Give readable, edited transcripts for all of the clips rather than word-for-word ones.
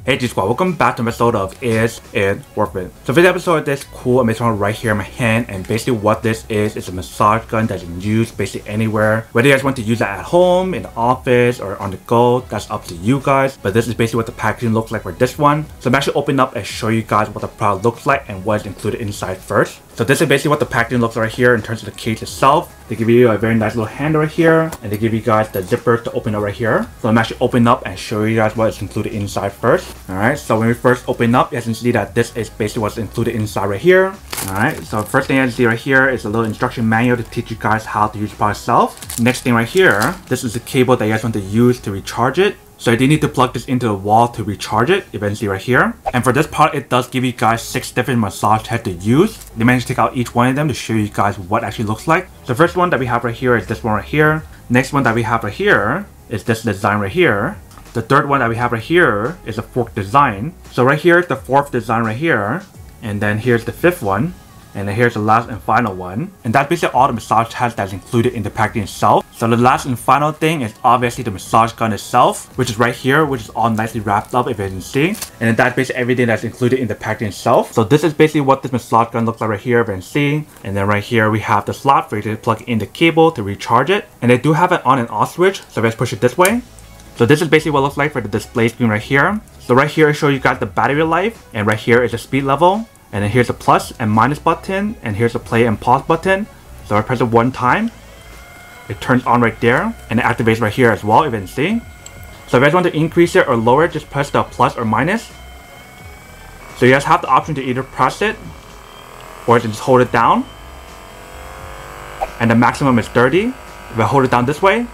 Hey G Squad, welcome back to an episode of Is It Worth It? So for this episode, this cool amazing one right here in my hand, and basically what this is a massage gun that you can use basically anywhere. Whether you guys want to use that at home, in the office, or on the go, that's up to you guys. But this is basically what the packaging looks like for this one. So I'm actually opening up and show you guys what the product looks like and what is included inside first. So this is basically what the packaging looks like right here in terms of the case itself. They give you a very nice little handle right here, and they give you guys the zipper to open up right here. So I'm actually opening up and show you guys what is included inside first. Alright, so when we first open up, you guys can see that this is basically what's included inside right here. Alright, so first thing you guys see right here is a little instruction manual to teach you guys how to use the product itself. Next thing right here, this is the cable that you guys want to use to recharge it. So you do need to plug this into the wall to recharge it, eventually right here. And for this part, it does give you guys 6 different massage heads to use. They managed to take out each one of them to show you guys what it actually looks like. The first one that we have right here is this one right here. Next one that we have right here is this design right here. The third one that we have right here is a fork design. So right here is the fourth design right here. And then here's the fifth one. And then here's the last and final one. And that's basically all the massage heads that's included in the packaging itself. So the last and final thing is obviously the massage gun itself, which is right here, which is all nicely wrapped up if you can see. And then that's basically everything that's included in the packaging itself. So this is basically what this massage gun looks like right here if you can see. And then right here we have the slot for you to plug in the cable to recharge it. And they do have an on and off switch, so let's push it this way. So this is basically what it looks like for the display screen right here. So right here I show you guys the battery life, and right here is the speed level. And then here's the plus and minus button, and here's the play and pause button. So I press it one time, it turns on right there, and it activates right here as well, if you can see. So if you guys want to increase it or lower it, just press the plus or minus. So you guys have the option to either press it, or just hold it down. And the maximum is 30. If I hold it down this way,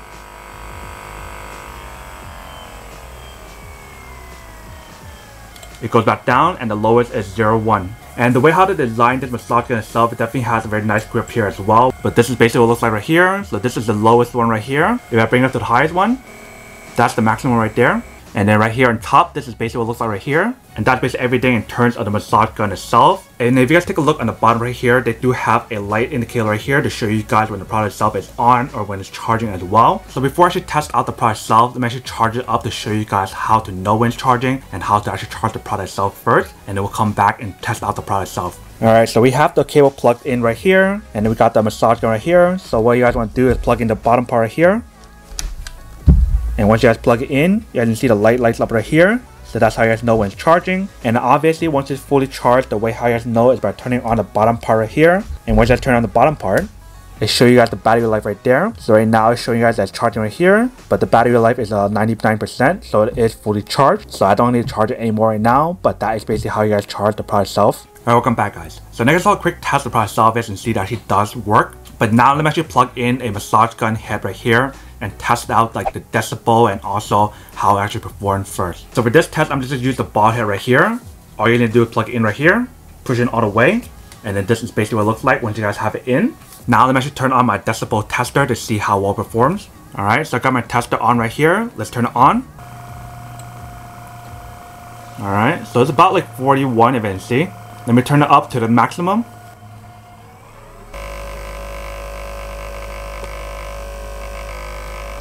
it goes back down, and the lowest is 0-1. And the way how they designed this massage gun itself, it definitely has a very nice grip here as well. But this is basically what it looks like right here. So this is the lowest one right here. If I bring it up to the highest one, that's the maximum right there. And then right here on top, this is basically what it looks like right here. And that's basically everything in terms of the massage gun itself. And if you guys take a look on the bottom right here, they do have a light indicator right here to show you guys when the product itself is on or when it's charging as well. So before I actually test out the product itself, let me actually charge it up to show you guys how to know when it's charging and how to actually charge the product itself first. And then we'll come back and test out the product itself. Alright, so we have the cable plugged in right here. And then we got the massage gun right here. So what you guys want to do is plug in the bottom part right here. And once you guys plug it in, you guys can see the light lights up right here. So that's how you guys know when it's charging. And obviously once it's fully charged, the way how you guys know is by turning on the bottom part right here. And once you guys turn on the bottom part, it shows you guys the battery life right there. So right now it's showing you guys that it's charging right here, but the battery life is 99%, so it is fully charged. So I don't need to charge it anymore right now, but that is basically how you guys charge the product itself. Alright, welcome back guys. So next I'll quick test the product itself and see that it actually does work. But now let me actually plug in a massage gun head right here and test out like the decibel and also how it actually performs first. So for this test, I'm just going to use the ball head right here. All you're going to do is plug it in right here, push it all the way, and then this is basically what it looks like once you guys have it in. Now let me actually turn on my decibel tester to see how well it performs. Alright, so I got my tester on right here. Let's turn it on. Alright, so it's about like 41 if you can see. Let me turn it up to the maximum.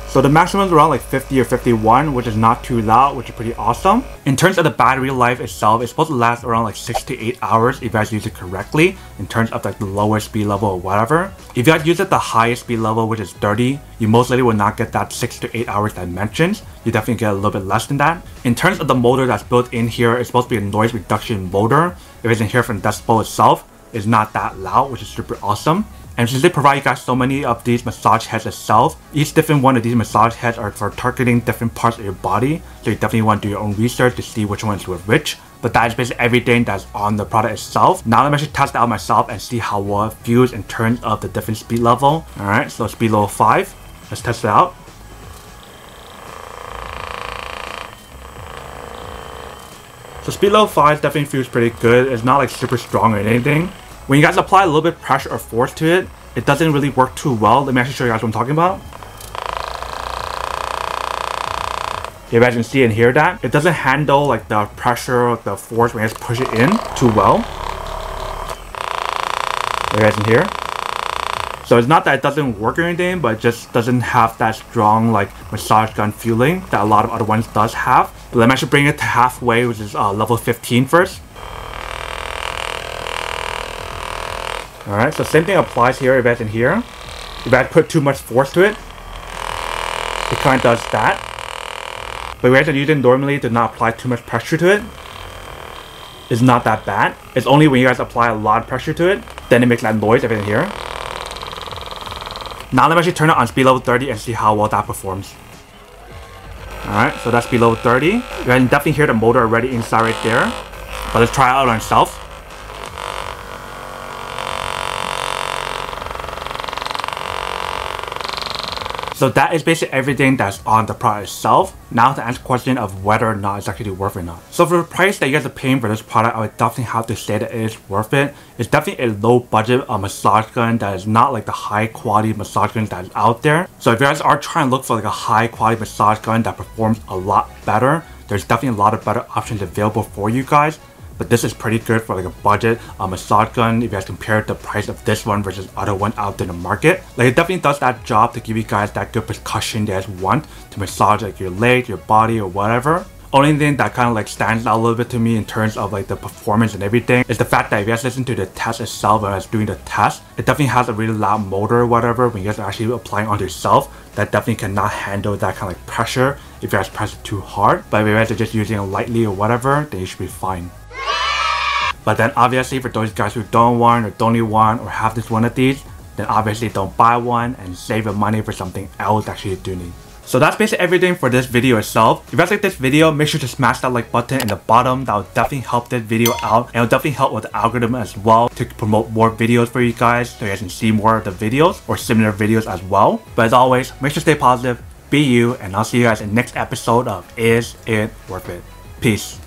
So the maximum is around like 50 or 51, which is not too loud, which is pretty awesome. In terms of the battery life itself, it's supposed to last around like 6 to 8 hours if you guys use it correctly, in terms of like the lower speed level or whatever. If you guys use it the highest speed level, which is 30, you most likely will not get that 6 to 8 hours that I mentioned. You definitely get a little bit less than that. In terms of the motor that's built in here, it's supposed to be a noise reduction motor. If it's in here from the decibel itself, it's not that loud, which is super awesome. And since they provide you guys so many of these massage heads itself, each different one of these massage heads are for targeting different parts of your body. So you definitely want to do your own research to see which ones with which. But that is basically everything that's on the product itself. Now let me actually test it out myself and see how well it feels in terms of the different speed level. Alright, so speed level 5. Let's test it out. So speed level 5 definitely feels pretty good. It's not like super strong or anything. When you guys apply a little bit of pressure or force to it, it doesn't really work too well. Let me actually show you guys what I'm talking about. If you guys can see and hear that, it doesn't handle like the pressure or the force when you guys push it in too well. You guys can hear. So So it's not that it doesn't work or anything, but it just doesn't have that strong like massage gun feeling that a lot of other ones does have. But let me actually bring it to halfway, which is level 15 first. Alright, so same thing applies here if it's in here. If I put too much force to it, it kind of does that. But if you're using normally to not apply too much pressure to it, it's not that bad. It's only when you guys apply a lot of pressure to it, then it makes that noise if it's in here. Now let me actually turn it on speed level 30 and see how well that performs. Alright, so that's speed level 30. You can definitely hear the motor already inside right there. But let's try it out on itself. So that is basically everything that's on the product itself. Now to answer the question of whether or not it's actually worth it or not. So for the price that you guys are paying for this product, I would definitely have to say that it is worth it. It's definitely a low budget massage gun that is not like the high quality massage gun that is out there. So if you guys are trying to look for like a high quality massage gun that performs a lot better, there's definitely a lot of better options available for you guys. But this is pretty good for like a budget massage gun if you guys compare the price of this one versus other one out there in the market. Like it definitely does that job to give you guys that good percussion you guys want to massage like your leg, your body or whatever. Only thing that kind of like stands out a little bit to me in terms of like the performance and everything is the fact that if you guys listen to the test itself when I was doing the test, it definitely has a really loud motor or whatever when you guys are actually applying onto yourself. That definitely cannot handle that kind of like pressure if you guys press it too hard. But if you guys are just using it lightly or whatever, then you should be fine. But then obviously for those guys who don't want or don't need one or have this one of these, then obviously don't buy one and save your money for something else that you do need. So that's basically everything for this video itself. If you guys like this video, make sure to smash that like button in the bottom. That will definitely help this video out and it will definitely help with the algorithm as well to promote more videos for you guys so you guys can see more of the videos or similar videos as well. But as always, make sure to stay positive, be you, and I'll see you guys in the next episode of Is It Worth It? Peace.